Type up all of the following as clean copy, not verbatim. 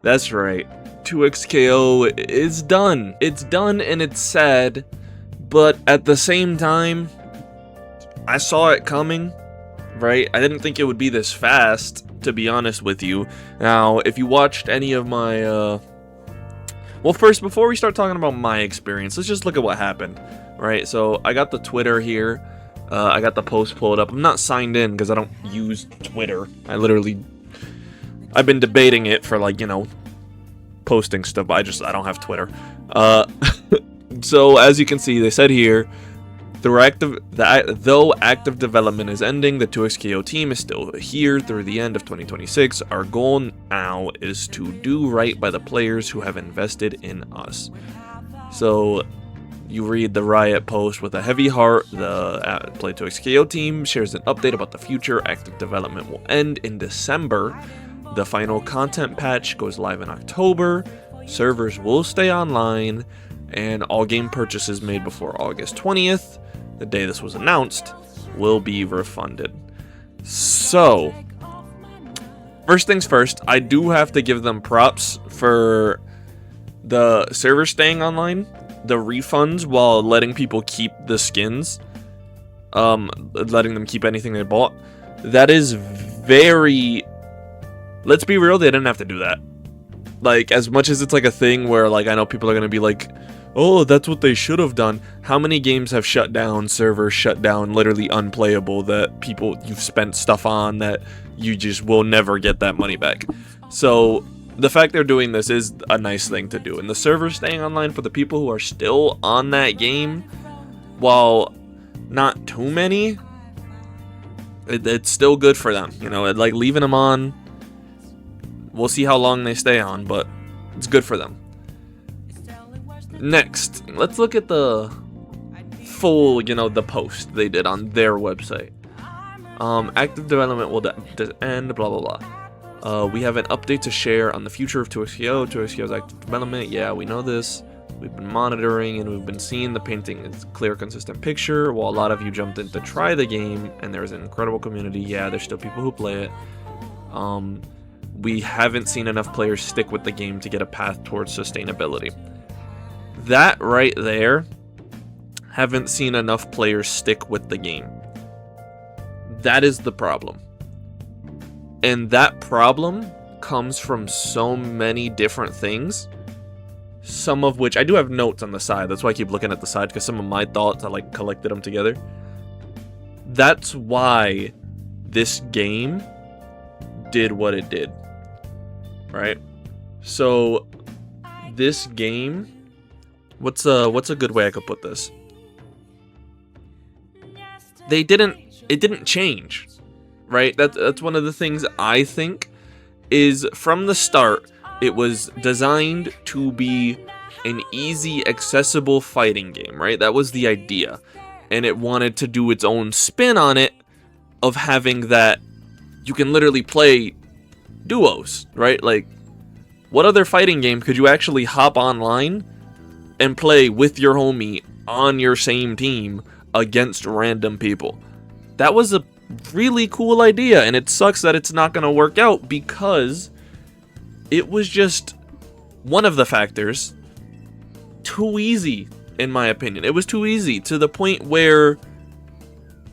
That's right. 2XKO is done. It's done and it's sad, but at the same time, I saw it coming, right? I didn't think it would be this fast, to be honest with you. Now, if you watched any of my, well, first, before we start talking about my experience, let's just look at what happened, right? So, I got the Twitter here. I got the post pulled up. I'm not signed in because I don't use Twitter. I've been debating it for, like, you know, posting stuff, but I don't have Twitter. So, as you can see, they said here, though active development is ending, the 2XKO team is still here through the end of 2026. Our goal now is to do right by the players who have invested in us. So, you read the Riot post with a heavy heart. The Play2XKO team shares an update about the future. Active development will end in December. The final content patch goes live in October. Servers will stay online, and all game purchases made before August 20th, the day this was announced, will be refunded. So, first things first, I do have to give them props for the server staying online, the refunds while letting people keep the skins, letting them keep anything they bought. That is very... Let's be real, they didn't have to do that. Like, as much as it's like a thing where, like, I know people are going to be like, oh, that's what they should have done. How many games have shut down, servers shut down, literally unplayable, that you've spent stuff on that you just will never get that money back? So, the fact they're doing this is a nice thing to do. And the server staying online for the people who are still on that game, while not too many, it's still good for them. You know, like, leaving them on, we'll see how long they stay on, but it's good for them. Next, let's look at the full, you know, the post they did on their website. Active development will end, blah, blah, blah. We have an update to share on the future of 2XKO. 2XKO's active development, yeah, we know this. We've been monitoring and we've been seeing the painting is clear, consistent picture. While a lot of you jumped in to try the game and there's an incredible community, yeah, there's still people who play it. We haven't seen enough players stick with the game to get a path towards sustainability. That right there, haven't seen enough players stick with the game. That is the problem. And that problem comes from so many different things, some of which I do have notes on the side. That's why I keep looking at the side, because some of my thoughts, I like collected them together. That's why this game did what it did. Right? So this game, what's a good way I could put this? It didn't change. Right? That's one of the things I think is from the start, it was designed to be an easy, accessible fighting game, right? That was the idea. And it wanted to do its own spin on it of having that you can literally play duos, right? Like, what other fighting game could you actually hop online and play with your homie on your same team against random people? That was a really cool idea, and it sucks that it's not going to work out because it was just one of the factors too easy, in my opinion. It was too easy to the point where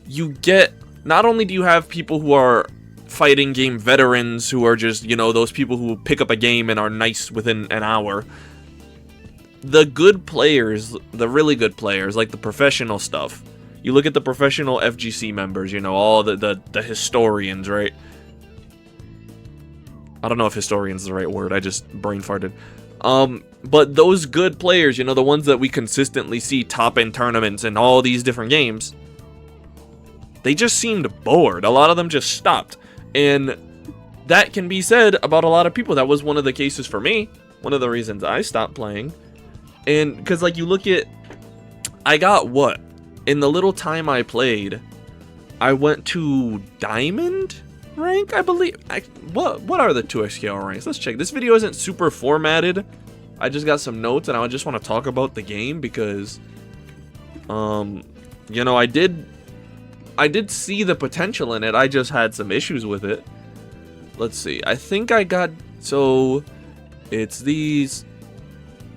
you get, not only do you have people who are fighting game veterans who are just, you know, those people who pick up a game and are nice within an hour. The good players, the really good players, like the professional stuff. You look at the professional FGC members, you know, all the historians, right? I don't know if historian's the right word, I just brain farted. But those good players, you know, the ones that we consistently see top in tournaments and all these different games, they just seemed bored. A lot of them just stopped. And that can be said about a lot of people. That was one of the cases for me. One of the reasons I stopped playing. And because, like, you look at, I got what? In the little time I played, I went to Diamond rank, I believe. What are the 2XKO ranks? Let's check. This video isn't super formatted. I just got some notes and I just want to talk about the game because, you know, I did see the potential in it. I just had some issues with it. Let's see. I think I got, so It's these.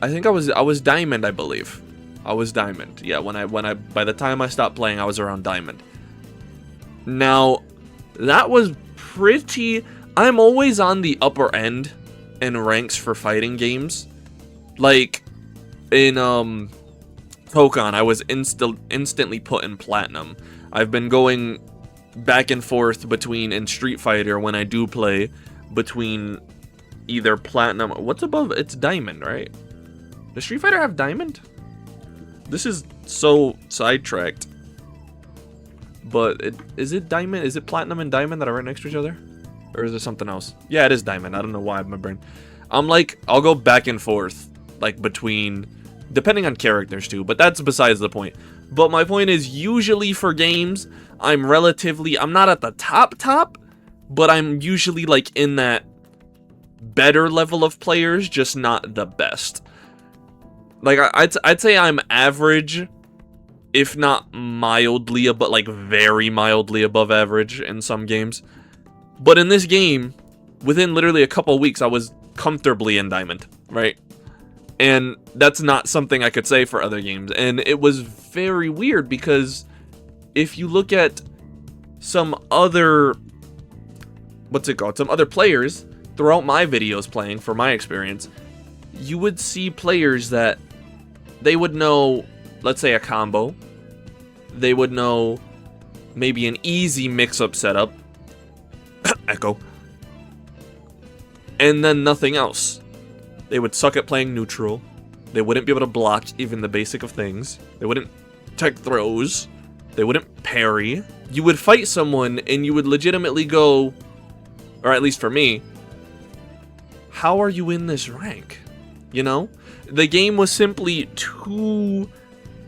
I think I was diamond, I believe. I was diamond. Yeah, by the time I stopped playing, I was around diamond. Now, that was pretty. I'm always on the upper end in ranks for fighting games. Like in Pokemon, I was instantly put in platinum. I've been going back and forth between in Street Fighter when I do play between either platinum. What's above? It's diamond, right? Does Street Fighter have diamond? This is so sidetracked. But is it diamond? Is it platinum and diamond that are right next to each other? Or is it something else? Yeah, it is diamond. I don't know why my brain. I'm like, I'll go back and forth, like between, depending on characters too, but that's besides the point. But my point is, usually for games, I'm not at the top, but I'm usually like in that better level of players, just not the best. Like, I'd say I'm average, if not mildly, but like very mildly above average in some games. But in this game, within literally a couple weeks, I was comfortably in diamond, right? And that's not something I could say for other games. And it was very weird because if you look at some other, some other players throughout my videos playing, for my experience, you would see players that they would know, let's say a combo. They would know maybe an easy mix-up setup. Echo. And then nothing else. They would suck at playing neutral. They wouldn't be able to block even the basic of things. They wouldn't tech throws. They wouldn't parry. You would fight someone and you would legitimately go, or at least for me, how are you in this rank? You know? The game was simply too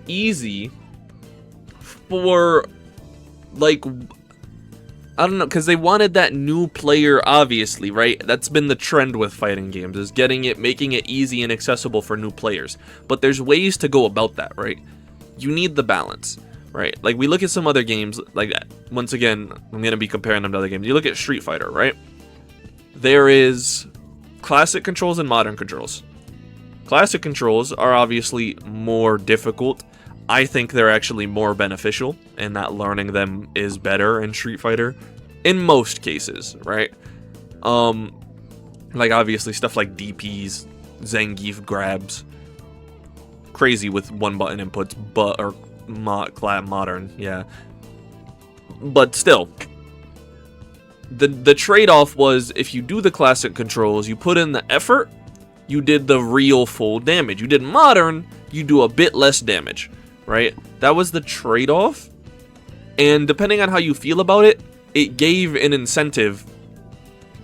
easy for, like, I don't know, because they wanted that new player, obviously, right? That's been the trend with fighting games, is making it easy and accessible for new players. But there's ways to go about that, right? You need the balance, right? Like, we look at some other games like that. Once again, I'm going to be comparing them to other games. You look at Street Fighter, right? There is classic controls and modern controls. Classic controls are obviously more difficult. I think they're actually more beneficial, and that learning them is better in Street Fighter in most cases, right? Like obviously stuff like DPs, Zangief grabs, crazy with one button inputs, modern, yeah. But still, the trade-off was if you do the classic controls, you put in the effort, you did the real full damage. You did modern, you do a bit less damage, right? That was the trade-off. And depending on how you feel about it, it gave an incentive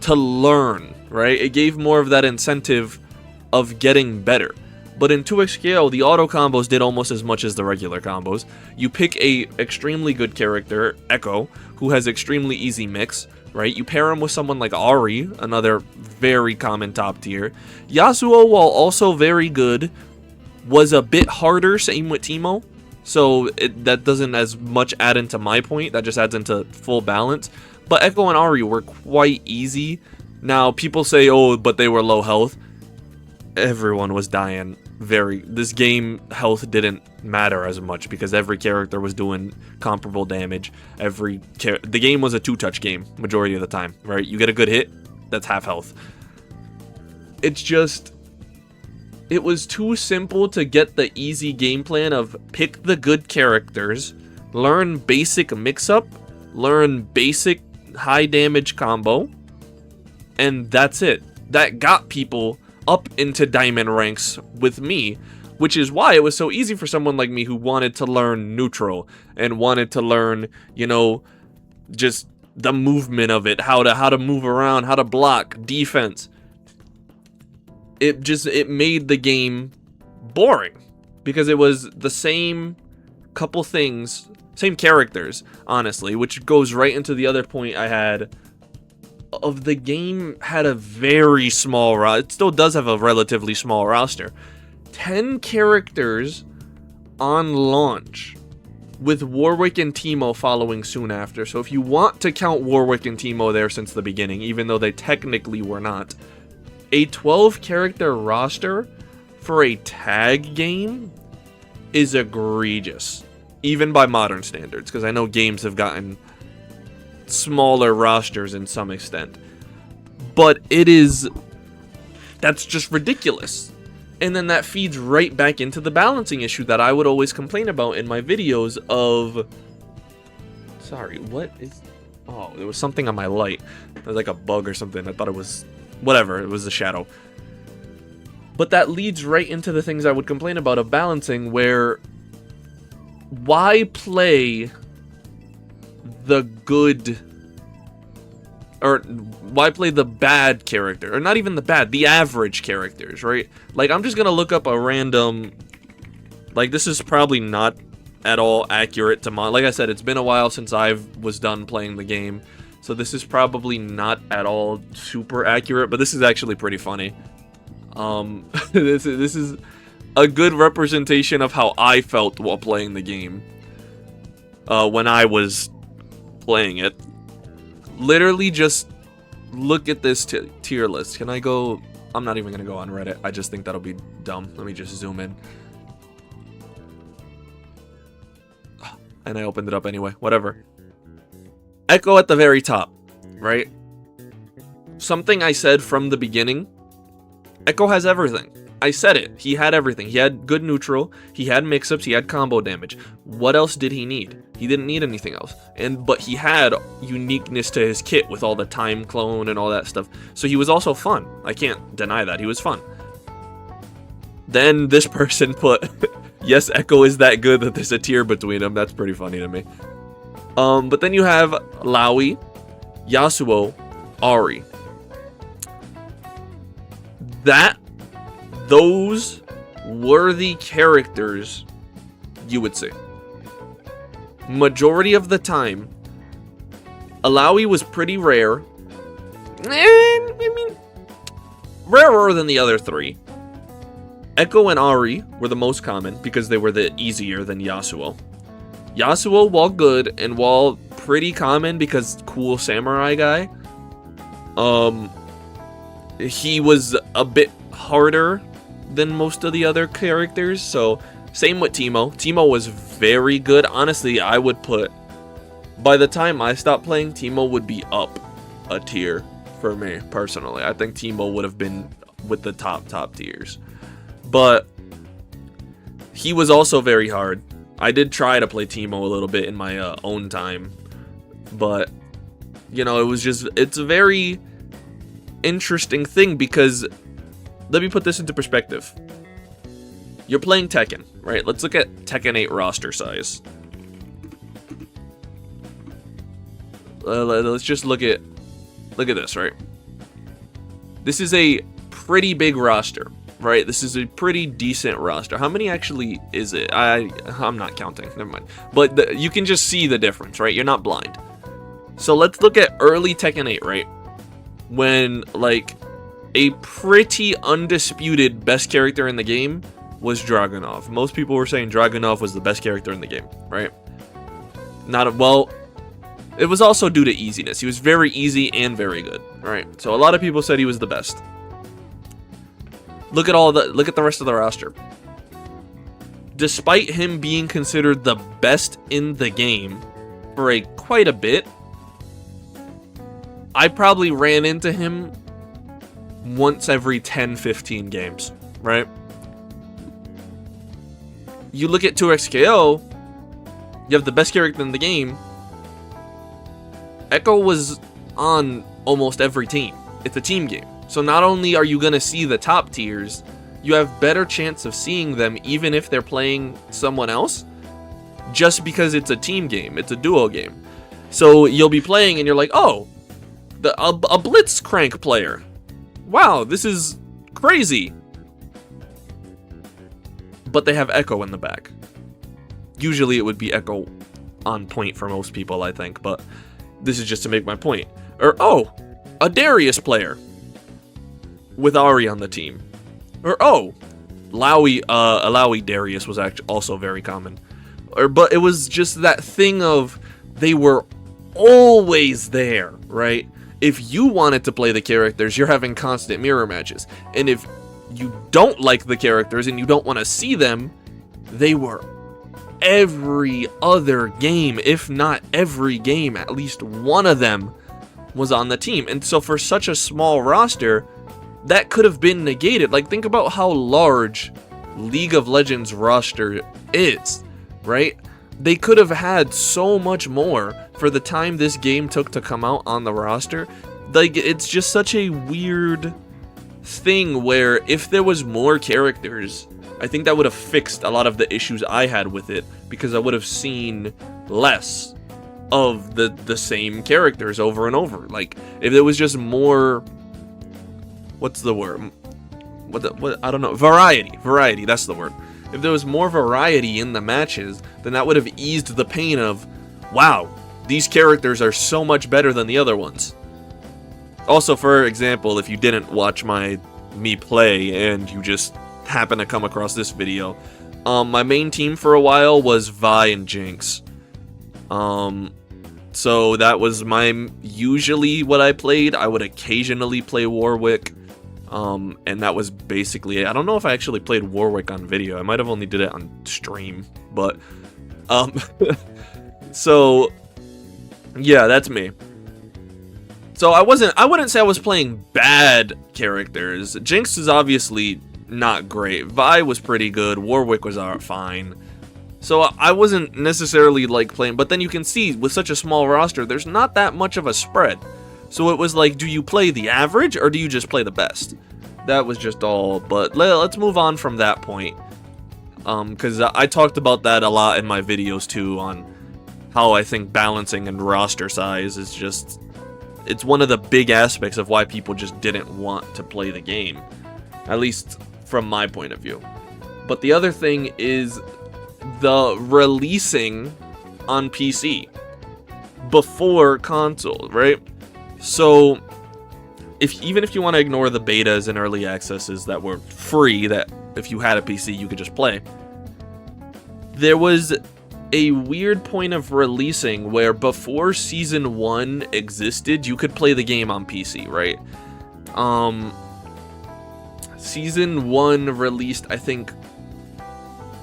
to learn, right? It gave more of that incentive of getting better. But in 2XKO, the auto combos did almost as much as the regular combos. You pick a extremely good character, Echo, who has extremely easy mix, right? You pair him with someone like Ahri, another very common top tier. Yasuo, while also very good, was a bit harder, same with Teemo. So that doesn't as much add into my point, that just adds into full balance. But Echo and Ahri were quite easy. Now, people say, oh, but they were low health. Everyone was dying. This game health didn't matter as much because every character was doing comparable damage. The game was a two-touch game majority of the time, right? You get a good hit, that's half health. It's just, it was too simple to get the easy game plan of pick the good characters, learn basic mix-up, learn basic high damage combo, and that's it. That got people up into diamond ranks with me, which is why it was so easy for someone like me who wanted to learn neutral and wanted to learn, you know, just the movement of it, how to move around, how to block, defense. It made the game boring because it was the same couple things, same characters, honestly, which goes right into the other point I had of the game had a very small roster. It still does have a relatively small roster. 10 characters on launch, with Warwick and Teemo following soon after. So if you want to count Warwick and Teemo there since the beginning, even though they technically were not, A 12 character roster for a tag game is egregious, even by modern standards, because I know games have gotten smaller rosters in some extent. But that's just ridiculous. And then that feeds right back into the balancing issue that I would always complain about in my videos of... Sorry, what is... Oh, there was something on my light. There was like a bug or something. I thought it was... Whatever, it was a shadow. But that leads right into the things I would complain about of balancing, where... Why play the good... Or why play the bad character? Or not even the bad, the average characters, right? Like, I'm just gonna look up a random... Like, this is probably not at all accurate to like I said, it's been a while since I was done playing the game. So this is probably not at all super accurate, but this is actually pretty funny. This is a good representation of how I felt while playing the game. When I was playing it. Literally just look at this tier list. Can I go... I'm not even going to go on Reddit. I just think that'll be dumb. Let me just zoom in. And I opened it up anyway. Whatever. Echo at the very top, right? Something I said from the beginning. Echo has everything. I said it. He had everything. He had good neutral. He had mix-ups. He had combo damage. What else did he need? He didn't need anything else. But he had uniqueness to his kit with all the time clone and all that stuff. So he was also fun. I can't deny that. He was fun. Then this person put, yes, Echo is that good that there's a tier between them. That's pretty funny to me. But then you have Laui, Yasuo, Ahri. Those were the characters you would see. Majority of the time, Alawi was pretty rare. I mean, rarer than the other three. Echo and Ahri were the most common because they were the easier than Yasuo. Yasuo, while good and while pretty common because cool samurai guy, he was a bit harder than most of the other characters. So same with Teemo. Teemo was very good. Honestly, I would put, by the time I stopped playing, Teemo would be up a tier for me personally. I think Teemo would have been with the top tiers. But he was also very hard. I did try to play Teemo a little bit in my own time, but you know, it's a very interesting thing because let me put this into perspective. You're playing Tekken, right? Let's look at Tekken 8 roster size. Let's just look at this, right? This is a pretty big roster, right? This is a pretty decent roster. How many actually is it? I'm not counting. Never mind. But you can just see the difference, right? You're not blind. So let's look at early Tekken 8, right? When, like, a pretty undisputed best character in the game was Dragunov. Most people were saying Dragunov was the best character in the game, right? Well, it was also due to easiness. He was very easy and very good, right? So a lot of people said he was the best. Look at the rest of the roster. Despite him being considered the best in the game for quite a bit, I probably ran into him once every 10-15 games, right? You look at 2XKO, you have the best character in the game. Echo was on almost every team. It's a team game. So not only are you going to see the top tiers, you have better chance of seeing them even if they're playing someone else, just because it's a team game. It's a duo game. So you'll be playing and you're like, oh, a Blitzcrank player. Wow, this is crazy. But they have Echo in the back. Usually it would be Echo on point for most people, I think, but this is just to make my point. Or, oh, a Darius player with Ahri on the team. Or, oh, Alawi Darius was actually also very common. But it was just that thing of they were always there, right? If you wanted to play the characters, you're having constant mirror matches. And if you don't like the characters and you don't want to see them, they were every other game, if not every game, at least one of them was on the team. And so for such a small roster, that could have been negated. Like, think about how large League of Legends roster is, right? They could have had so much more for the time this game took to come out on the roster. Like, it's just such a weird thing where if there was more characters, I think that would have fixed a lot of the issues I had with it, because I would have seen less of the same characters over and over. Like, if there was just more, what's the word? What I don't know. Variety, that's the word. If there was more variety in the matches, then that would have eased the pain of, wow, these characters are so much better than the other ones. Also, for example, if you didn't watch me play and you just happen to come across this video, my main team for a while was Vi and Jinx. So that was usually what I played. I would occasionally play Warwick. And that was basically it. I don't know if I actually played Warwick on video. I might have only did it on stream, but so yeah, that's me. So I wouldn't say I was playing bad characters. Jinx is obviously not great. Vi was pretty good. Warwick was fine. So I wasn't necessarily like playing, but then you can see with such a small roster, there's not that much of a spread. So it was like, do you play the average or do you just play the best? That was just all, but let's move on from that point. Because I talked about that a lot in my videos too, on how I think balancing and roster size is just, it's one of the big aspects of why people just didn't want to play the game. At least from my point of view. But the other thing is the releasing on PC before console, right? So, even if you want to ignore the betas and early accesses that were free, that if you had a PC you could just play, there was a weird point of releasing where before Season 1 existed, you could play the game on PC, right? Season 1 released, I think,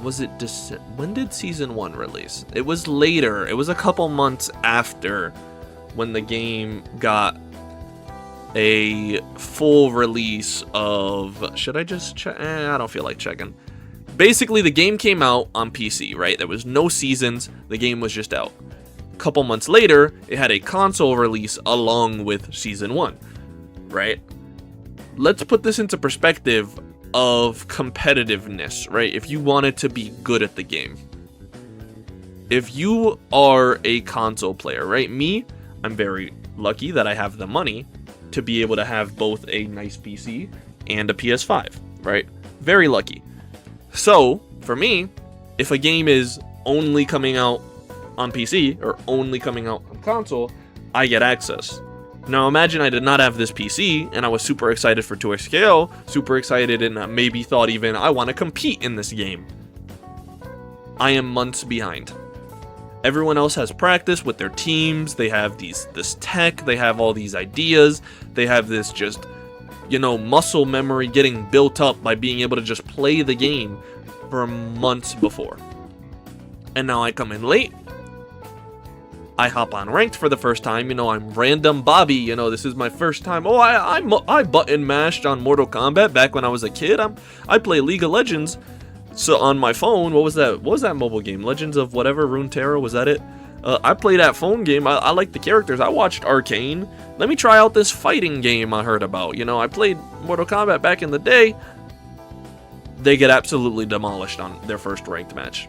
was it when did Season 1 release? It was later. It was a couple months after when the game got a full release of... Should I just check? I don't feel like checking. Basically, the game came out on PC, right? There was no seasons. The game was just out. A couple months later, it had a console release along with Season 1, right? Let's put this into perspective of competitiveness, right? If you wanted to be good at the game. If you are a console player, right? Me, I'm very lucky that I have the money to be able to have both a nice PC and a PS5, right? Very lucky. So, for me, if a game is only coming out on PC or only coming out on console, I get access. Now imagine I did not have this PC and I was super excited for 2XKO, super excited, and maybe thought even I want to compete in this game. I am months behind. Everyone else has practice with their teams, they have this tech, they have all these ideas, they have this just, muscle memory getting built up by being able to just play the game for months before. And now I come in late, I hop on ranked for the first time, I'm random Bobby, this is my first time. Oh, I button mashed on Mortal Kombat back when I was a kid. I play League of Legends. So on my phone, what was that mobile game? Legends of whatever, Runeterra, was that it? I played that phone game. I like the characters. I watched Arcane. Let me try out this fighting game I heard about. I played Mortal Kombat back in the day. They get absolutely demolished on their first ranked match.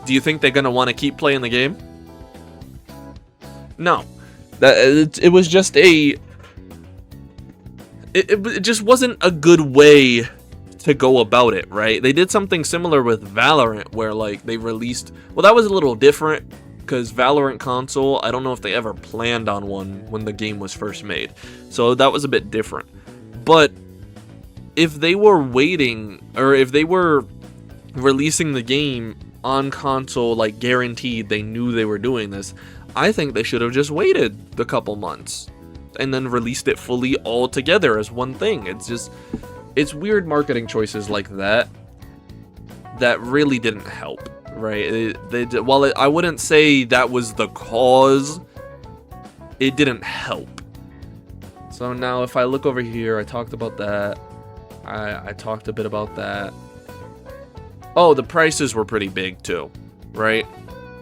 Do you think they're going to want to keep playing the game? No. It was just a... It just wasn't a good way to go about it, right? They did something similar with Valorant, where, they released... Well, that was a little different, because Valorant console, I don't know if they ever planned on one when the game was first made. So that was a bit different. But if they were waiting, or if they were releasing the game on console, guaranteed they knew they were doing this, I think they should have just waited the couple months and then released it fully all together as one thing. It's weird marketing choices like that really didn't help, right? While I wouldn't say that was the cause, it didn't help. So now if I look over here, I talked about that. I talked a bit about that. Oh, the prices were pretty big too, right?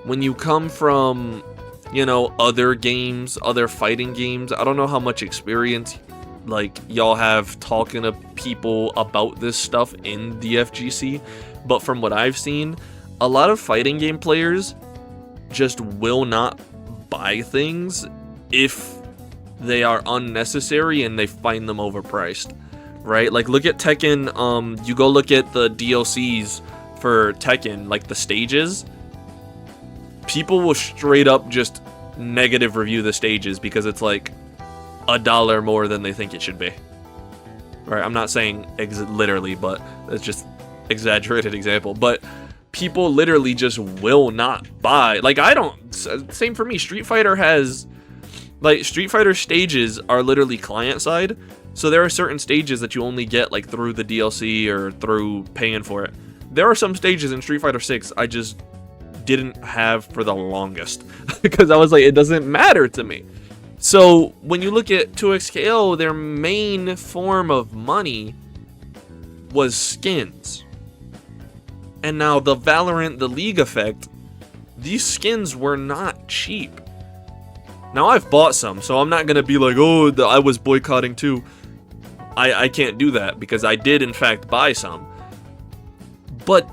When you come from, other games, other fighting games, I don't know how much experience like y'all have talking to people about this stuff in the FGC, but from what I've seen, a lot of fighting game players just will not buy things if they are unnecessary and they find them overpriced, right? Like, look at Tekken. You go look at the DLCs for Tekken, like the stages. People will straight up just negative review the stages because it's like $1 more than they think it should be. Right? I'm not saying literally, but it's just exaggerated example. But people literally just will not buy. Like, I don't. Same for me. Street Fighter has, like, Street Fighter stages are literally client side. So there are certain stages that you only get like through the DLC or through paying for it. There are some stages in Street Fighter 6 I just didn't have for the longest because I was like, it doesn't matter to me. So when you look at 2XKO, their main form of money was skins. And now the Valorant, the League effect, these skins were not cheap. Now I've bought some, so I'm not going to be like, oh, I was boycotting too. I can't do that because I did in fact buy some. But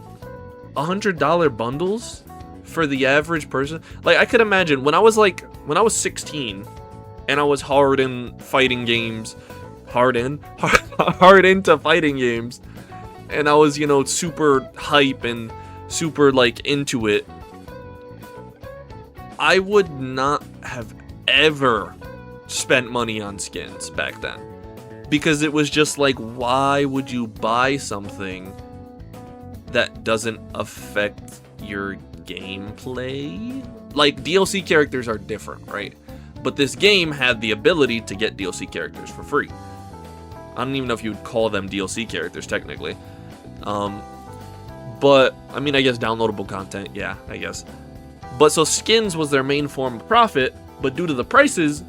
$100 bundles for the average person, like, I could imagine when I was 16 and I was hard into fighting games, and I was, super hype and super like into it, I would not have ever spent money on skins back then. Because it was just like, why would you buy something that doesn't affect your gameplay? Like, DLC characters are different, right? But this game had the ability to get DLC characters for free. I don't even know if you would call them DLC characters, technically. But, I mean, I guess downloadable content, yeah, I guess. But so skins was their main form of profit, but due to the prices,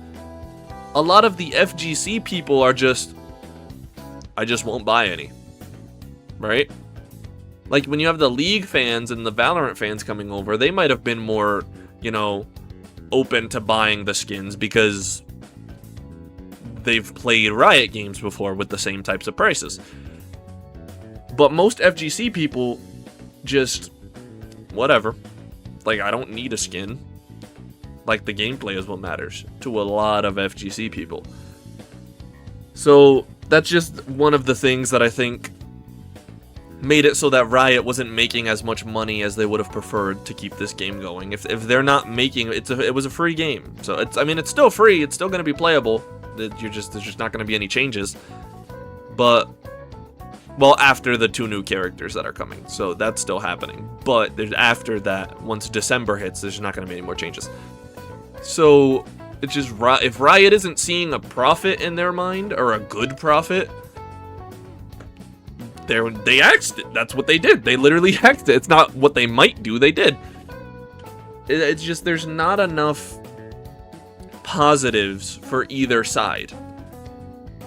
a lot of the FGC people are just, I just won't buy any, right? Like, when you have the League fans and the Valorant fans coming over, they might have been more, open to buying the skins because they've played Riot games before with the same types of prices. But most FGC people just, whatever. Like, I don't need a skin. Like, the gameplay is what matters to a lot of FGC people. So that's just one of the things that I think made it so that Riot wasn't making as much money as they would have preferred to keep this game going. If they're not making it was a free game, so it's still free. It's still going to be playable. There's just not going to be any changes. But, well, after the 2 new characters that are coming, so that's still happening. But after that, once December hits, there's not going to be any more changes. So it's just, if Riot isn't seeing a profit in their mind, or a good profit, they axed it. That's what they did. They literally axed it. It's not what they might do. They did. It's just, there's not enough positives for either side.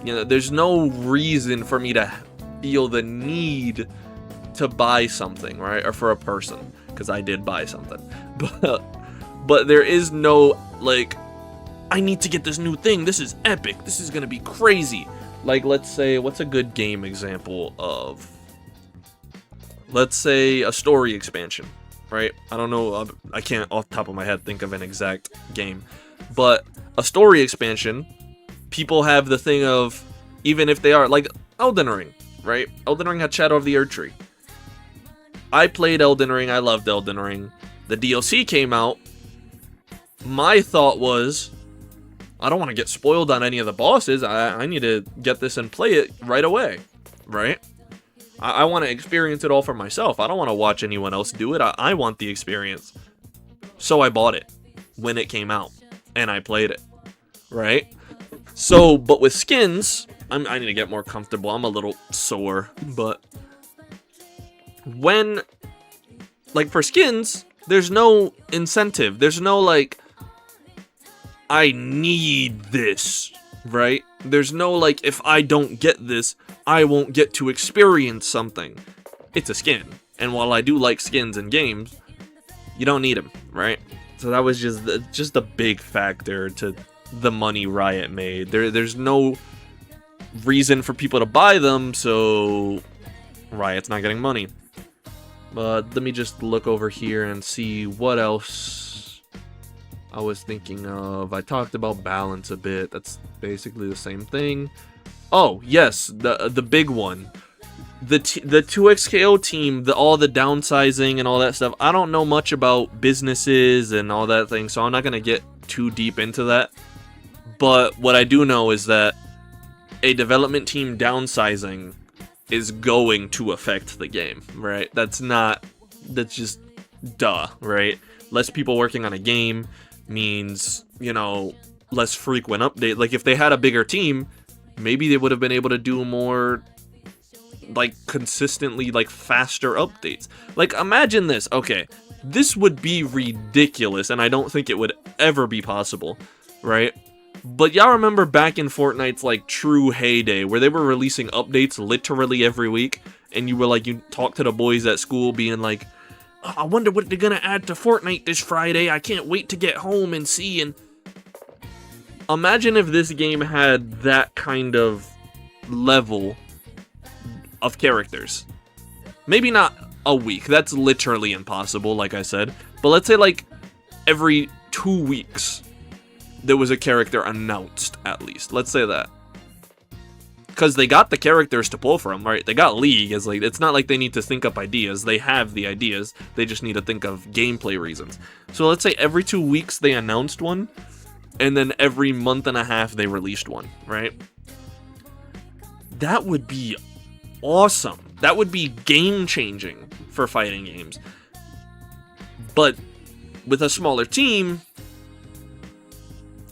There's no reason for me to feel the need to buy something, right? Or for a person, because I did buy something. But there is no, like, I need to get this new thing. This is epic. This is going to be crazy. Like, let's say, what's a good game example of, let's say, a story expansion, right? I don't know, I can't off the top of my head think of an exact game. But a story expansion, people have the thing of, even if they are, like, Elden Ring, right? Elden Ring had Shadow of the Erdtree. I played Elden Ring, I loved Elden Ring. The DLC came out. My thought was, I don't want to get spoiled on any of the bosses. I need to get this and play it right away, right? I want to experience it all for myself. I don't want to watch anyone else do it. I want the experience. So I bought it. when it came out, and I played it, right? So, but with skins, I need to get more comfortable. I'm a little sore, but when, like, for skins, there's no incentive. There's no, like, I need this, right? There's no, like, if I don't get this, I won't get to experience something. It's a skin. And while I do like skins in games, you don't need them, right? So that was just a big factor to the money Riot made. There's no reason for people to buy them, so Riot's not getting money. But let me just look over here and see what else I was thinking of. I talked about balance a bit. That's basically the same thing. Oh, yes, the big one. The 2XKO team, all the downsizing and all that stuff. I don't know much about businesses and all that thing, so I'm not going to get too deep into that. But what I do know is that a development team downsizing is going to affect the game, right? That's just duh, right? Less people working on a game means, you know, less frequent update. Like, if they had a bigger team, maybe they would have been able to do more, like, consistently, like, faster updates. Like, imagine this. Okay, this would be ridiculous, and I don't think it would ever be possible, right? But y'all remember back in Fortnite's, like, true heyday, where they were releasing updates literally every week, and you talk to the boys at school being like, oh, I wonder what they're gonna add to Fortnite this Friday, I can't wait to get home and see. And imagine if this game had that kind of level of characters. Maybe not a week, that's literally impossible, like I said, but let's say, like, every 2 weeks there was a character announced, at least. Let's say that. Because they got the characters to pull from, right? They got League. As like, it's not like they need to think up ideas. They have the ideas. They just need to think of gameplay reasons. So let's say every 2 weeks they announced one, and then every month and a half they released one, right? That would be awesome. That would be game-changing for fighting games. But with a smaller team,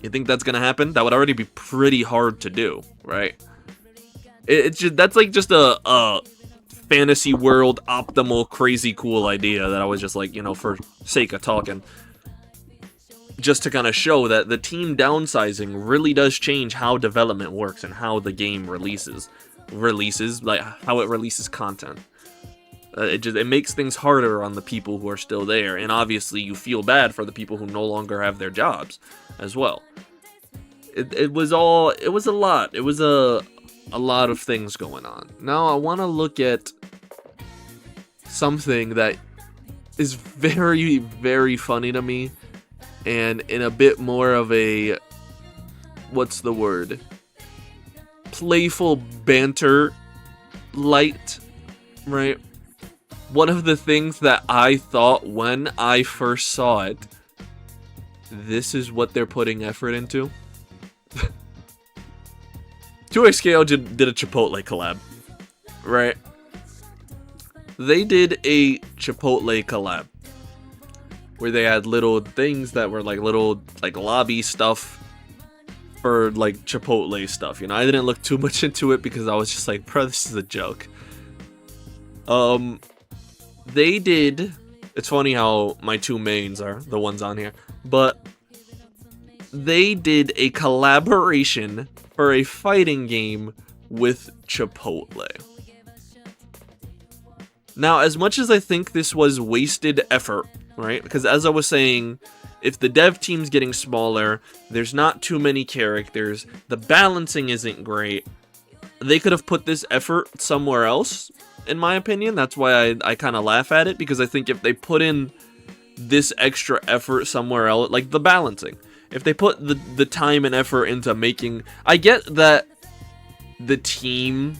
you think that's gonna happen? That would already be pretty hard to do, right? It's just, that's like just a fantasy world optimal crazy cool idea that I was just like, you know, for sake of talking, just to kind of show that the team downsizing really does change how development works and how the game releases, like how it releases content. It makes things harder on the people who are still there, and obviously you feel bad for the people who no longer have their jobs as well. It was a lot. It was a lot of things going on. Now I want to look at something that is very, very funny to me, and in a bit more of a, what's the word? Playful banter light, right? One of the things that I thought when I first saw it, this is what they're putting effort into. 2XKO did a Chipotle collab, right? They did a Chipotle collab where they had little things that were like little like lobby stuff for like Chipotle stuff. You know, I didn't look too much into it because I was just like, bro, this is a joke. They did. It's funny how my two mains are the ones on here, but they did a collaboration for a fighting game with Chipotle. Now, as much as I think this was wasted effort, right? Because as I was saying, if the dev team's getting smaller, there's not too many characters, the balancing isn't great, they could have put this effort somewhere else, in my opinion. That's why I kind of laugh at it, because I think if they put in this extra effort somewhere else, like the balancing, if they put the time and effort into making, I get that the team,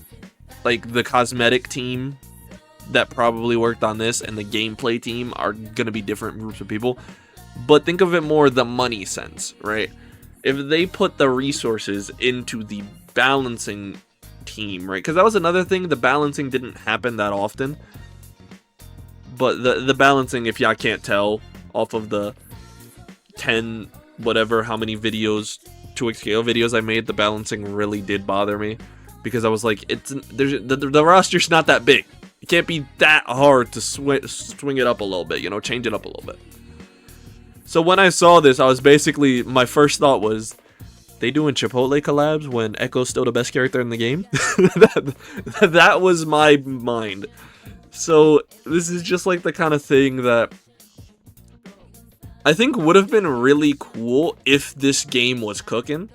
like the cosmetic team that probably worked on this and the gameplay team are gonna be different groups of people, but think of it more the money sense, right? If they put the resources into the balancing team, right? Because that was another thing, the balancing didn't happen that often, but the balancing, if y'all can't tell off of the 10, whatever, how many videos, 2xKO videos I made, the balancing really did bother me. Because I was like, the roster's not that big. It can't be that hard to swing it up a little bit, you know, change it up a little bit. So when I saw this, I was basically, my first thought was, they doing Chipotle collabs when Echo's still the best character in the game? that was my mind. So this is just like the kind of thing that I think would have been really cool if this game was cooking.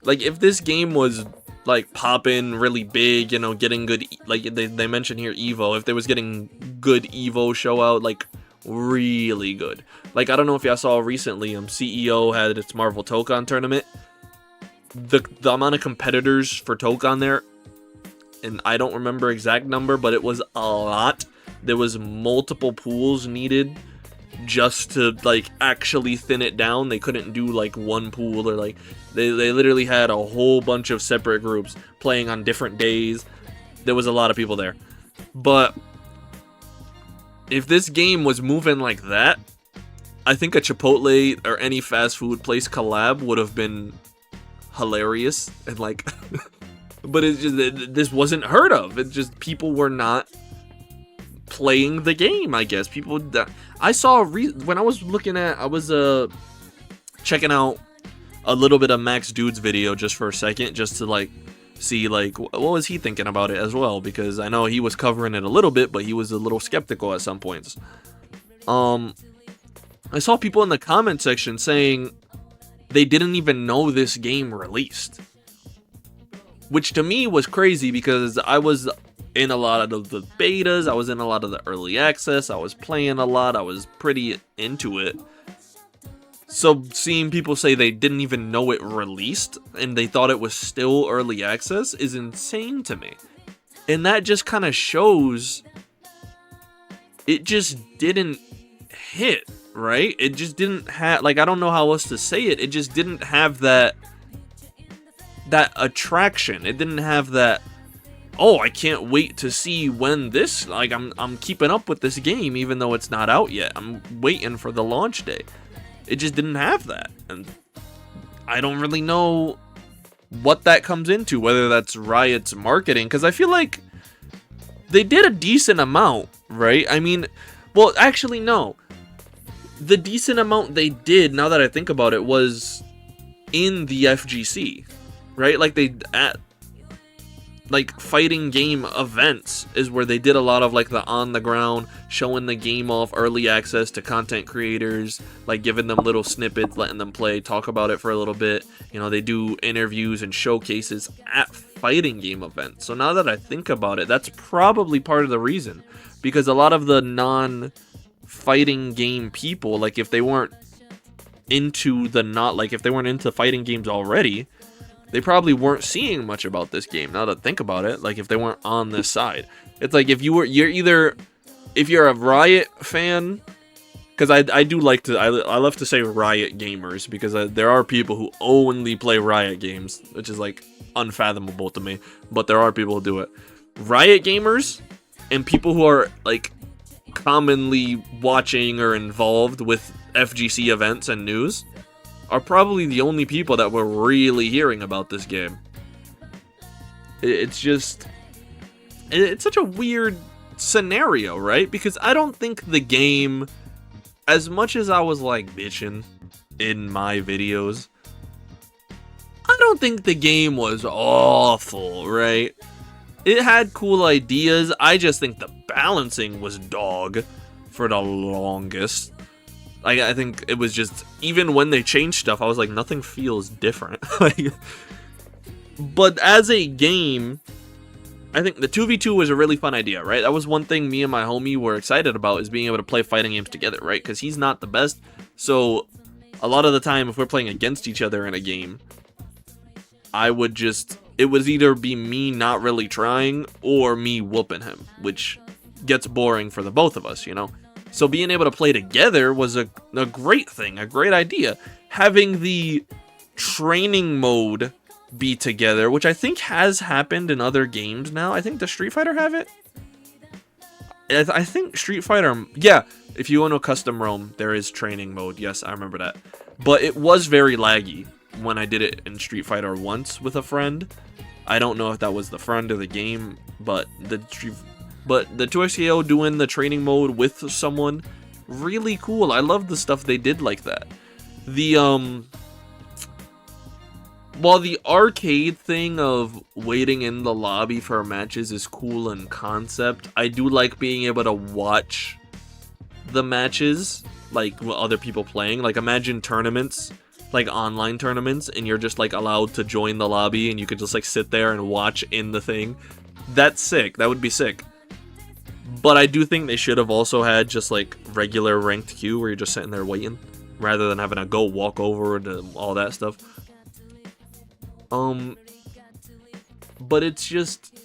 Like, if this game was, like, popping really big, you know, getting good, like, they mentioned here Evo. If they was getting good Evo show out, like, really good. Like, I don't know if y'all saw recently, CEO had its Marvel Tokon tournament. The amount of competitors for Tokon there, and I don't remember exact number, but it was a lot. There was multiple pools needed just to, like, actually thin it down. They couldn't do, like, one pool, or, like, they literally had a whole bunch of separate groups playing on different days. There was a lot of people there. But if this game was moving like that, I think a Chipotle or any fast food place collab would have been hilarious. And, like, but it's just, this wasn't heard of. It's just, people were not playing the game, I guess. People that I saw when I was looking at, I was checking out a little bit of Max Dude's video just for a second, just to, like, see, like, what was he thinking about it as well, because I know he was covering it a little bit, but he was a little skeptical at some points. I saw people in the comment section saying they didn't even know this game released, which to me was crazy, because I was in a lot of the betas, I was in a lot of the early access, I was playing a lot, I was pretty into it. So seeing people say they didn't even know it released and they thought it was still early access is insane to me. And that just kind of shows it just didn't hit, right? It just didn't have, like, I don't know how else to say it. It just didn't have that attraction. It didn't have that, oh, I can't wait to see when this, like, I'm keeping up with this game even though it's not out yet. I'm waiting for the launch day. It just didn't have that. And I don't really know what that comes into, whether that's Riot's marketing, because I feel like they did a decent amount, right? I mean, well, actually, no. The decent amount they did, now that I think about it, was in the FGC, right? Like, like, fighting game events is where they did a lot of, like, the on the ground, showing the game off, early access to content creators, like, giving them little snippets, letting them play, talk about it for a little bit. You know, they do interviews and showcases at fighting game events. So now that I think about it, that's probably part of the reason, because a lot of the non-fighting game people, like, if they weren't into if they weren't into fighting games already, they probably weren't seeing much about this game. Now that I think about it, like, if they weren't on this side, it's like, if you're a Riot fan, because I do like to, I love to say Riot gamers, because there are people who only play Riot games, which is, like, unfathomable to me, but there are people who do it. Riot gamers and people who are, like, commonly watching or involved with FGC events and news are probably the only people that were really hearing about this game. It's just, it's such a weird scenario, right? Because I don't think the game, as much as I was, like, bitching in my videos, I don't think the game was awful, right? It had cool ideas. I just think the balancing was dog for the longest. I think it was just, even when they changed stuff, I was like, nothing feels different. But as a game, I think the 2v2 was a really fun idea, right? That was one thing me and my homie were excited about, is being able to play fighting games together, right? Because he's not the best. So a lot of the time, if we're playing against each other in a game, it would either be me not really trying or me whooping him, which gets boring for the both of us, you know? So being able to play together was a great thing, a great idea. Having the training mode be together, which I think has happened in other games now. I think, does Street Fighter have it? I think Street Fighter, yeah, if you want to custom roam, there is training mode. Yes, I remember that. But it was very laggy when I did it in Street Fighter once with a friend. I don't know if that was the friend or the game, but the 2XKO doing the training mode with someone, really cool. I love the stuff they did like that. While the arcade thing of waiting in the lobby for matches is cool in concept, I do like being able to watch the matches, like with other people playing. Like, imagine tournaments, like online tournaments, and you're just like allowed to join the lobby and you could just like sit there and watch in the thing. That's sick. That would be sick. But I do think they should have also had just like regular ranked queue where you're just sitting there waiting, rather than having to go walk over to all that stuff. But it's just,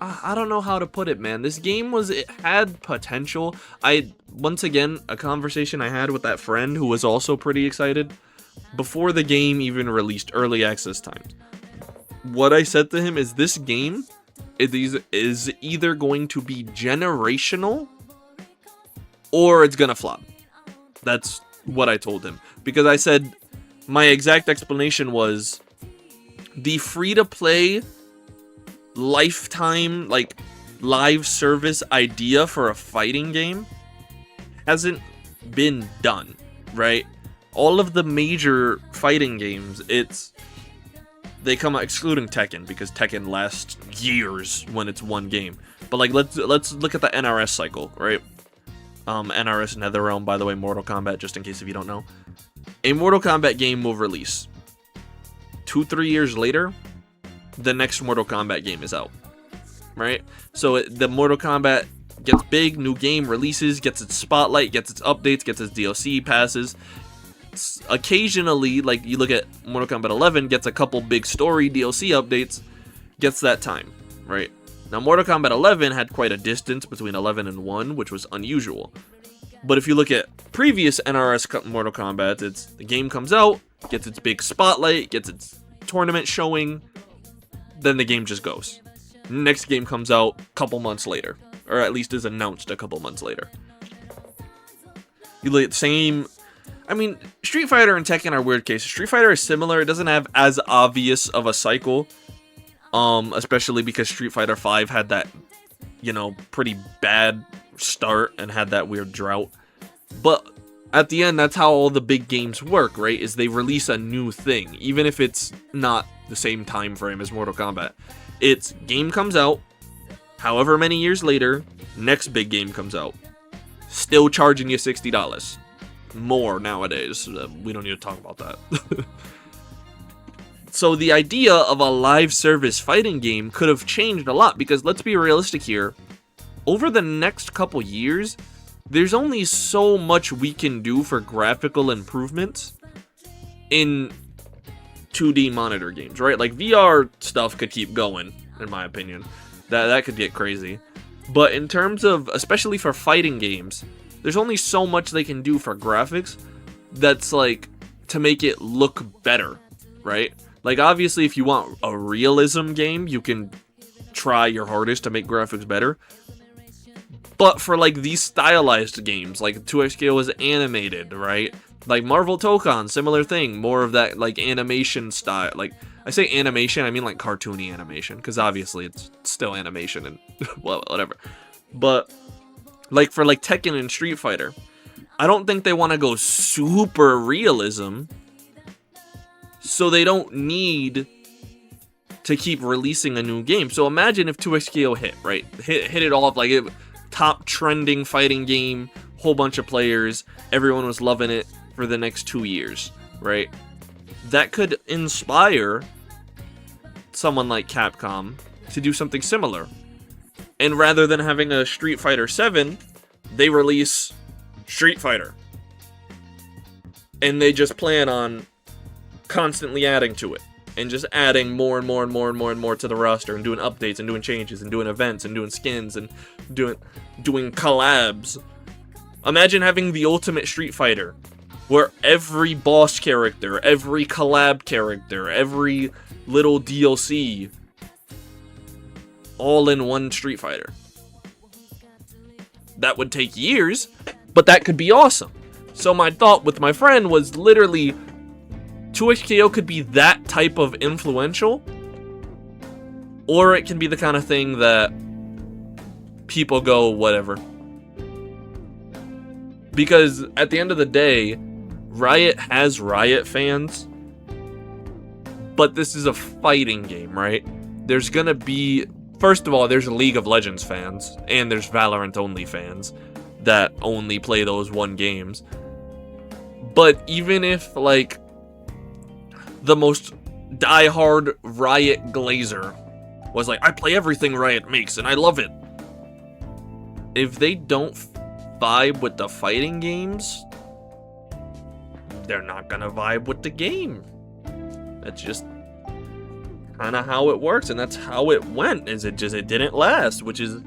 I don't know how to put it, man. This game it had potential. Once again, a conversation I had with that friend who was also pretty excited before the game even released, early access times. What I said to him is, this game is either going to be generational or it's gonna flop. That's what I told him. Because I said, my exact explanation was, the free-to-play lifetime, like, live service idea for a fighting game hasn't been done, right? All of the major fighting games, they come out, excluding Tekken, because Tekken lasts years when it's one game. But like, let's look at the NRS cycle, right? NRS NetherRealm, by the way, Mortal Kombat, just in case if you don't know. A Mortal Kombat game will release. 2-3 years later, the next Mortal Kombat game is out, right? So the Mortal Kombat gets big, new game releases, gets its spotlight, gets its updates, gets its DLC passes. Occasionally, like, you look at Mortal Kombat 11, gets a couple big story DLC updates, gets that time, right? Now, Mortal Kombat 11 had quite a distance between 11 and 1, which was unusual. But if you look at previous NRS Mortal Kombat, the game comes out, gets its big spotlight, gets its tournament showing, then the game just goes. Next game comes out a couple months later, or at least is announced a couple months later. You look at the same, I mean, Street Fighter and Tekken are weird cases. Street Fighter is similar, it doesn't have as obvious of a cycle, especially because Street Fighter V had that, pretty bad start and had that weird drought. But at the end, that's how all the big games work, right? Is they release a new thing, even if it's not the same time frame as Mortal Kombat. It's game comes out, however many years later, next big game comes out. Still charging you $60. More nowadays. We don't need to talk about that. So the idea of a live service fighting game could have changed a lot, because let's be realistic here. Over the next couple years, there's only so much we can do for graphical improvements in 2D monitor games, right? Like, VR stuff could keep going, in my opinion. That could get crazy. But in terms of, especially for fighting games, there's only so much they can do for graphics that's, like, to make it look better, right? Like, obviously, if you want a realism game, you can try your hardest to make graphics better. But for, like, these stylized games, like 2XKO is animated, right? Like Marvel Tokon, similar thing. More of that, like, animation style. Like, I say animation, I mean, like, cartoony animation. Because obviously, it's still animation and, well, whatever. But, like, for, like, Tekken and Street Fighter, I don't think they want to go super realism. So they don't need to keep releasing a new game. So imagine if 2XKO hit, right? Hit it all up, like, top trending fighting game, whole bunch of players, everyone was loving it for the next 2 years, right? That could inspire someone like Capcom to do something similar. And rather than having a Street Fighter 7, they release Street Fighter. And they just plan on constantly adding to it. And just adding more and more and more and more and more to the roster, and doing updates, and doing changes, and doing events, and doing skins, and doing collabs. Imagine having the Ultimate Street Fighter, where every boss character, every collab character, every little DLC, all in one Street Fighter. that would take years, but that could be awesome. So my thought with my friend was literally 2XKO could be that type of influential, or it can be the kind of thing that people go, whatever. Because at the end of the day, Riot has Riot fans, but this is a fighting game, right? There's gonna be, first of all, there's League of Legends fans, and there's Valorant only fans that only play those one games. But even if, like, the most diehard Riot glazer was like, I play everything Riot makes and I love it, if they don't vibe with the fighting games, they're not gonna vibe with the game. That's just kind of how it works, and that's how it went. It didn't last, which is,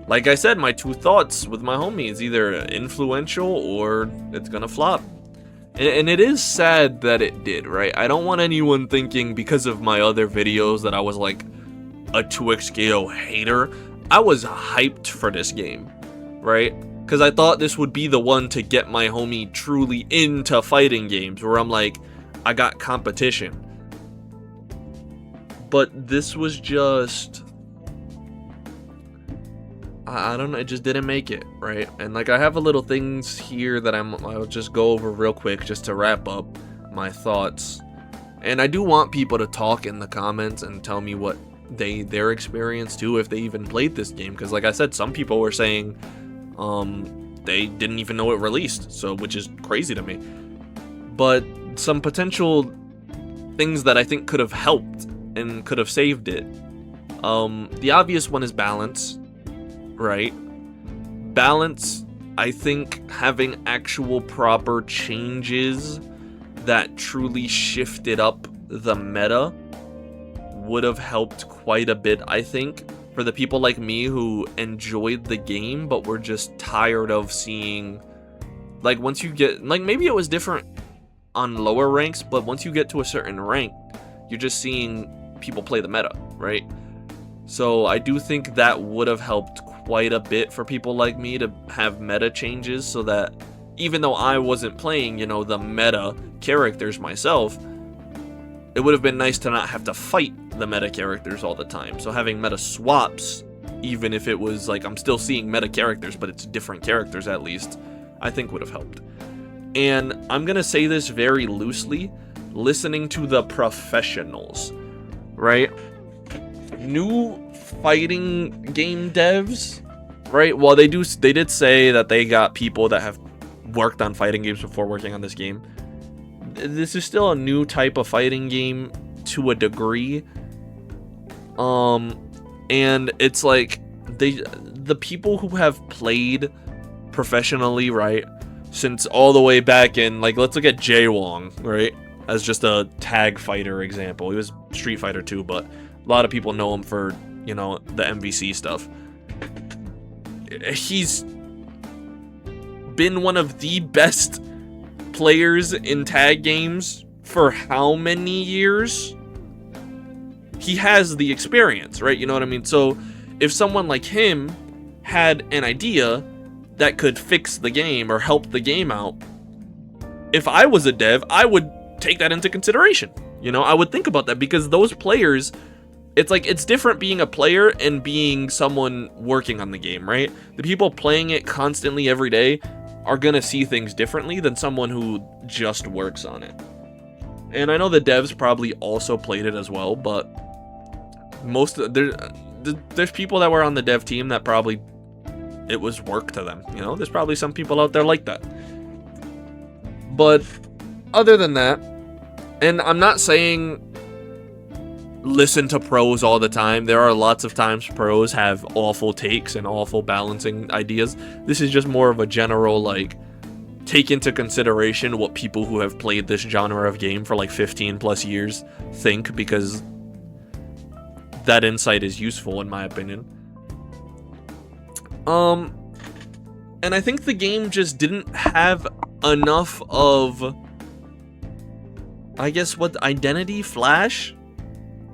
like I said, my two thoughts with my homie is either influential or it's gonna flop. And it is sad that it did, right? I don't want anyone thinking because of my other videos that I was like a 2XKO hater. I was hyped for this game, right? Because I thought this would be the one to get my homie truly into fighting games, where I'm like, I got competition. But this was just, I don't know, it just didn't make it, right? And like, I have a little things here that I'll just go over real quick just to wrap up my thoughts. And I do want people to talk in the comments and tell me what their experience too, if they even played this game. Because like I said, some people were saying they didn't even know it released, so, which is crazy to me. But some potential things that I think could have helped and could have saved it. The obvious one is balance, right? Balance, I think having actual proper changes that truly shifted up the meta would have helped quite a bit, I think, for the people like me who enjoyed the game but were just tired of seeing, like, once you get, like, maybe it was different on lower ranks, but once you get to a certain rank, you're just seeing people play the meta, right? So I do think that would have helped quite a bit for people like me to have meta changes, so that even though I wasn't playing, you know, the meta characters myself, it would have been nice to not have to fight the meta characters all the time. So having meta swaps, even if it was like I'm still seeing meta characters, but it's different characters at least, I think would have helped. And I'm gonna say this very loosely, listening to the professionals, right? New fighting game devs, right? Well, they did say that they got people that have worked on fighting games before working on this game. This is still a new type of fighting game to a degree. And it's like the people who have played professionally, right, since all the way back in, like, let's look at Jay Wong, right, as just a tag fighter example. He was Street Fighter 2, but a lot of people know him for, you know, the MVC stuff. He's been one of the best players in tag games for how many years? He has the experience, right? You know what I mean? So if someone like him had an idea that could fix the game or help the game out, if I was a dev, I would take that into consideration. You know, I would think about that, because those players, it's like, it's different being a player and being someone working on the game, right? The people playing it constantly every day are gonna see things differently than someone who just works on it. And I know the devs probably also played it as well, but there's people that were on the dev team that probably it was work to them, you know? There's probably some people out there like that. But other than that, and I'm not saying listen to pros all the time. There are lots of times pros have awful takes and awful balancing ideas. This is just more of a general, like, take into consideration what people who have played this genre of game for like 15 plus years think, because that insight is useful in my opinion. And I think the game just didn't have enough of, I guess, what, identity flash?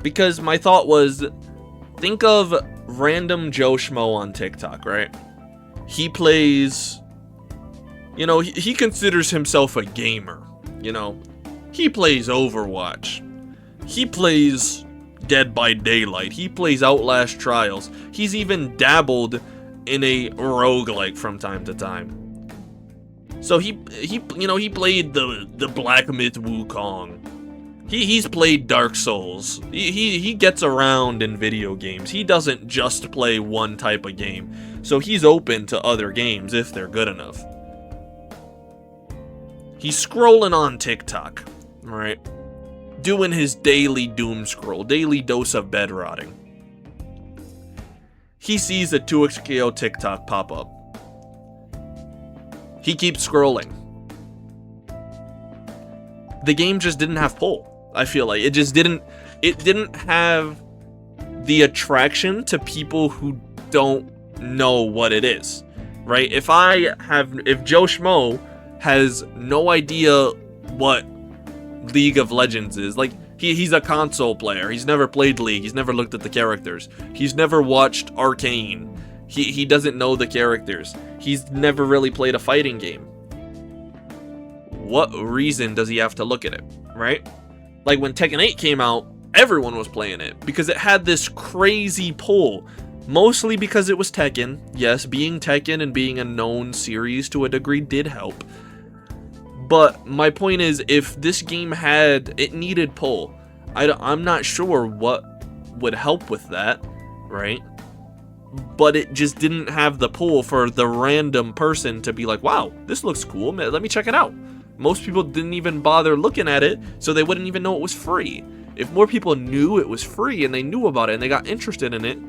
Because my thought was, think of random Joe Schmo on TikTok, right? He plays, he considers himself a gamer, He plays Overwatch. He plays Dead by Daylight. He plays Outlast Trials. He's even dabbled in a roguelike from time to time. So he played the Black Myth Wukong. He's played Dark Souls. He gets around in video games. He doesn't just play one type of game. So he's open to other games if they're good enough. He's scrolling on TikTok, right? Doing his daily doom scroll, daily dose of bed rotting. He sees a 2xKO TikTok pop up. He keeps scrolling. The game just didn't have pull. I feel like it didn't have the attraction to people who don't know what it is, right? If Joe Schmo has no idea what League of Legends is, like he's a console player, he's never played League, he's never looked at the characters, he's never watched Arcane, he doesn't know the characters, he's never really played a fighting game. What reason does he have to look at it, right? Like when Tekken 8 came out, everyone was playing it because it had this crazy pull. Mostly because it was Tekken. Yes, being Tekken and being a known series to a degree did help. But my point is, if this game it needed pull. I'm not sure what would help with that, right? But it just didn't have the pull for the random person to be like, wow, this looks cool, let me check it out. Most people didn't even bother looking at it, so they wouldn't even know it was free. If more people knew it was free and they knew about it and they got interested in it,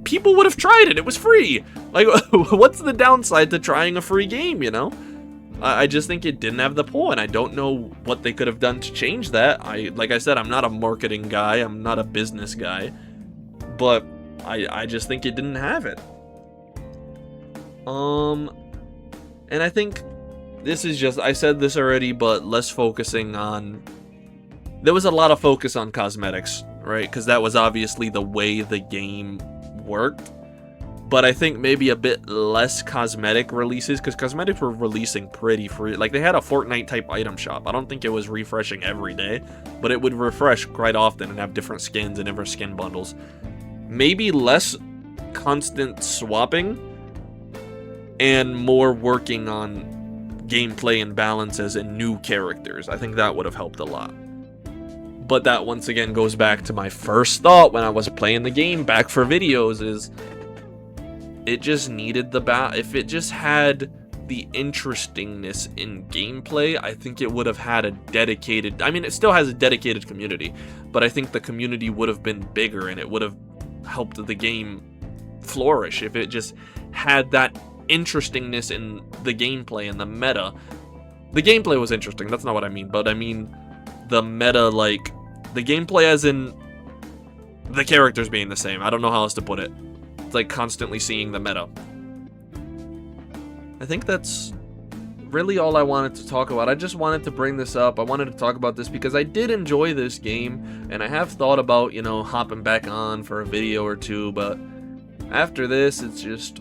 people would have tried it. It was free. Like, what's the downside to trying a free game, I just think it didn't have the pull, and I don't know what they could have done to change that. Like I said, I'm not a marketing guy, I'm not a business guy, but I just think it didn't have it. And I think this is just, I said this already, but less focusing on, there was a lot of focus on cosmetics, right? Because that was obviously the way the game worked. But I think maybe a bit less cosmetic releases, because cosmetics were releasing pretty free. Like, they had a Fortnite type item shop. I don't think it was refreshing every day, but it would refresh quite often and have different skins and different skin bundles. Maybe less constant swapping and more working on gameplay and balances and new characters. I think that would have helped a lot. But that once again goes back to my first thought when I was playing the game back for videos, is it just needed if it just had the interestingness in gameplay, I think it would have had a dedicated, it still has a dedicated community, but I think the community would have been bigger and it would have helped the game flourish if it just had that interestingness in the gameplay and the meta. The gameplay was interesting, that's not what I mean, but I mean the meta, like the gameplay as in the characters being the same. I don't know how else to put it. It's like constantly seeing the meta. I think that's really all I wanted to talk about. I just wanted to bring this up. I wanted to talk about this because I did enjoy this game, and I have thought about, hopping back on for a video or two, but after this, it's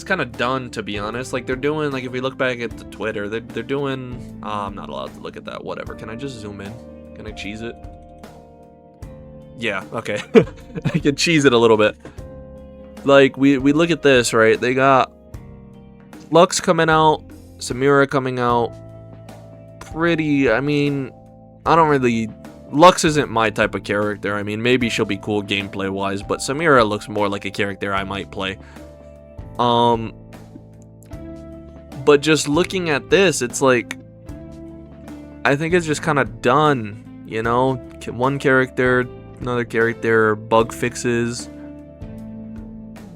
kind of done, to be honest. Like, they're doing, like, if we look back at the Twitter, they're doing, I'm not allowed to look at that, whatever. Can I just zoom in? Can I cheese it? Yeah, okay. I can cheese it a little bit. Like, we look at this, right? They got Lux coming out, Samira coming out. Pretty, Lux isn't my type of character. Maybe she'll be cool gameplay wise, but Samira looks more like a character I might play. But just looking at this, it's like, I think it's just kind of done, one character, another character, bug fixes,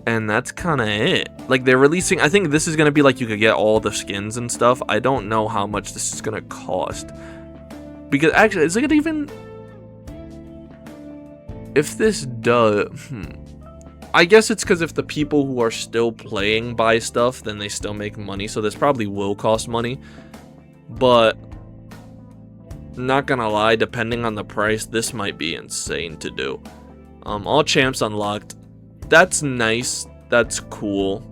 and that's kind of it. Like, they're releasing, I think this is going to be like, you could get all the skins and stuff. I don't know how much this is going to cost, because actually, is it even, if this does, I guess it's because if the people who are still playing buy stuff, then they still make money, so this probably will cost money. But not gonna lie, depending on the price, this might be insane to do. All champs unlocked. That's nice That's cool.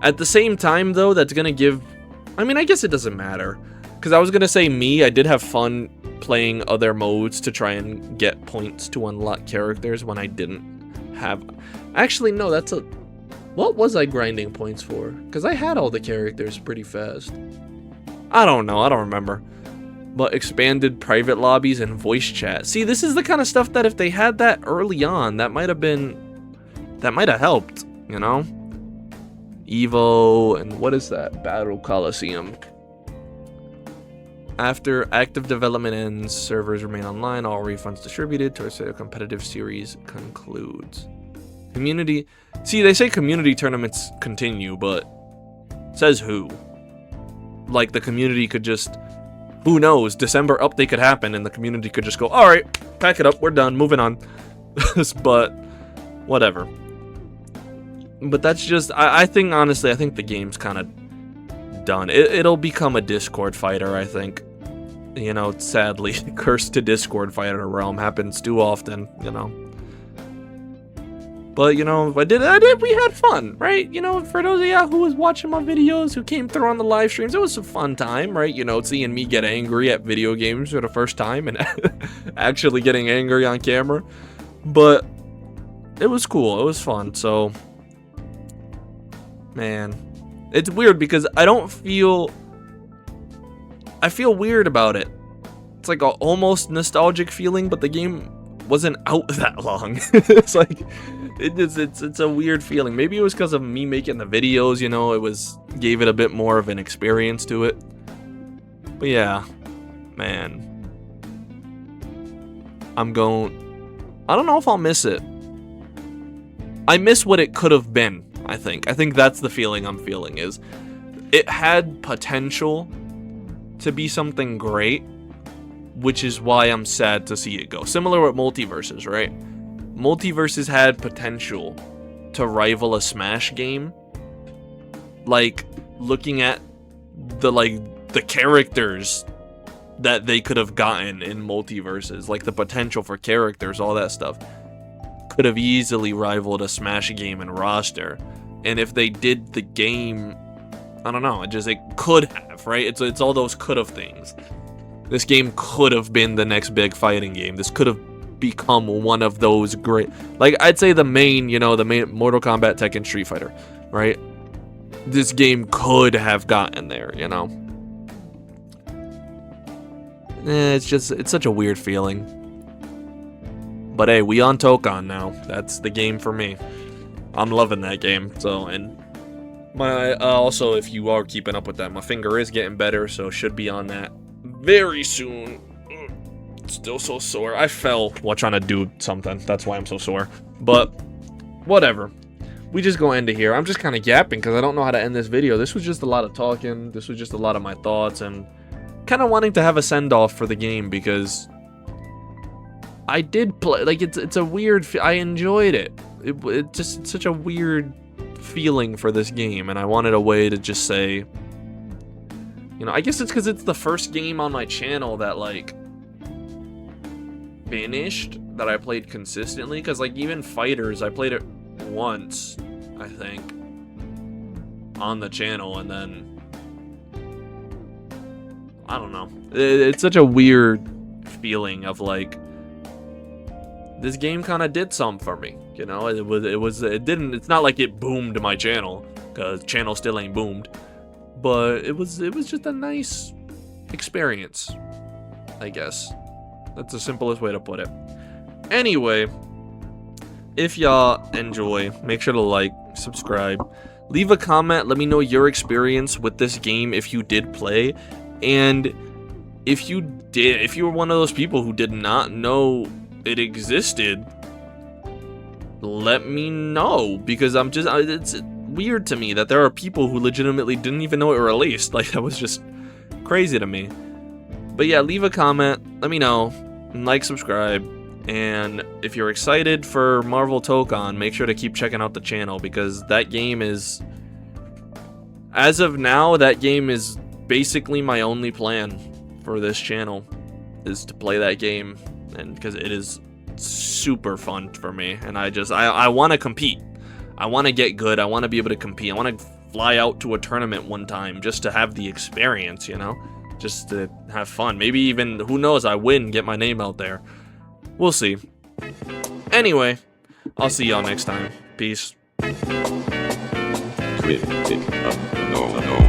At the same time, though, that's gonna give... I mean, I guess it doesn't matter. Because I was gonna say I did have fun playing other modes to try and get points to unlock characters when I didn't have... Actually, no, that's a... What was I grinding points for? Because I had all the characters pretty fast. I don't know, I don't remember. But expanded private lobbies and voice chat. See, this is the kind of stuff that if they had that early on, that might have been... That might have helped, you know? Evo, and what is that? Battle Coliseum. After active development ends, servers remain online, all refunds distributed towards the competitive series concludes. Community... See, they say community tournaments continue, but... Says who? Like, the community could just... Who knows? December update could happen, and the community could just go, alright, pack it up, we're done, moving on. But... Whatever. But that's just... I think, honestly, I think the game's kind of done. It'll become a Discord fighter, I think. You know, sadly, cursed to Discord fighter realm happens too often, you know. But, you know, we had fun, right? You know, for those of you who was watching my videos, who came through on the live streams, it was a fun time, right? You know, seeing me get angry at video games for the first time and actually getting angry on camera. But it was cool. It was fun. So, man, it's weird because I feel weird about it. It's like an almost nostalgic feeling, but the game wasn't out that long. It's like... It's a weird feeling. Maybe it was because of me making the videos, you know, gave it a bit more of an experience to it. But yeah, man. I don't know if I'll miss it. I miss what it could have been, I think. I think that's the feeling I'm feeling, is it had potential to be something great, which is why I'm sad to see it go. Similar with Multiverses, right? Multiverses had potential to rival a Smash game. Like, looking at the characters that they could have gotten in Multiverses, like the potential for characters, all that stuff, could have easily rivaled a Smash game in roster. And if they did the game, I don't know, it could have, right? It's all those could have things. This game could have been the next big fighting game. This could have become one of those great, like, I'd say the main Mortal Kombat, Tekken, Street Fighter, right? This game could have gotten there, you know? It's such a weird feeling. But hey, we on Tokon now. That's the game for me. I'm loving that game. So, and my also, if you are keeping up with that, my finger is getting better, so should be on that very soon. Still so sore. I fell while trying to do something. That's why I'm so sore. But whatever. We just gonna end it here. I'm just kind of yapping because I don't know how to end this video. This was just a lot of talking. This was just a lot of my thoughts and kind of wanting to have a send-off for the game because I did play. Like, it's a weird... I enjoyed it. It's just such a weird feeling for this game, and I wanted a way to just say... You know, I guess it's because it's the first game on my channel that, like, finished, that I played consistently. Because, like, even Fighters, I played it once, I think, on the channel, and then... I don't know. It's such a weird feeling of, like, this game kind of did something for me, you know? It's not like it boomed my channel, because channel still ain't boomed, but it was just a nice experience, I guess. That's the simplest way to put it. Anyway, if y'all enjoy, make sure to like, subscribe, leave a comment, let me know your experience with this game if you did play, and if you were one of those people who did not know it existed, let me know, because it's weird to me that there are people who legitimately didn't even know it released. Like, that was just crazy to me. But yeah, leave a comment, let me know, and like, subscribe, and if you're excited for Marvel Tokon, make sure to keep checking out the channel, because that game is, as of now, that game is basically my only plan for this channel, is to play that game, and because it is super fun for me, and I want to compete. I want to get good. I want to be able to compete. I want to fly out to a tournament one time just to have the experience, you know? Just to have fun. Maybe even, who knows, I win, get my name out there. We'll see. Anyway, I'll see y'all next time. Peace. No.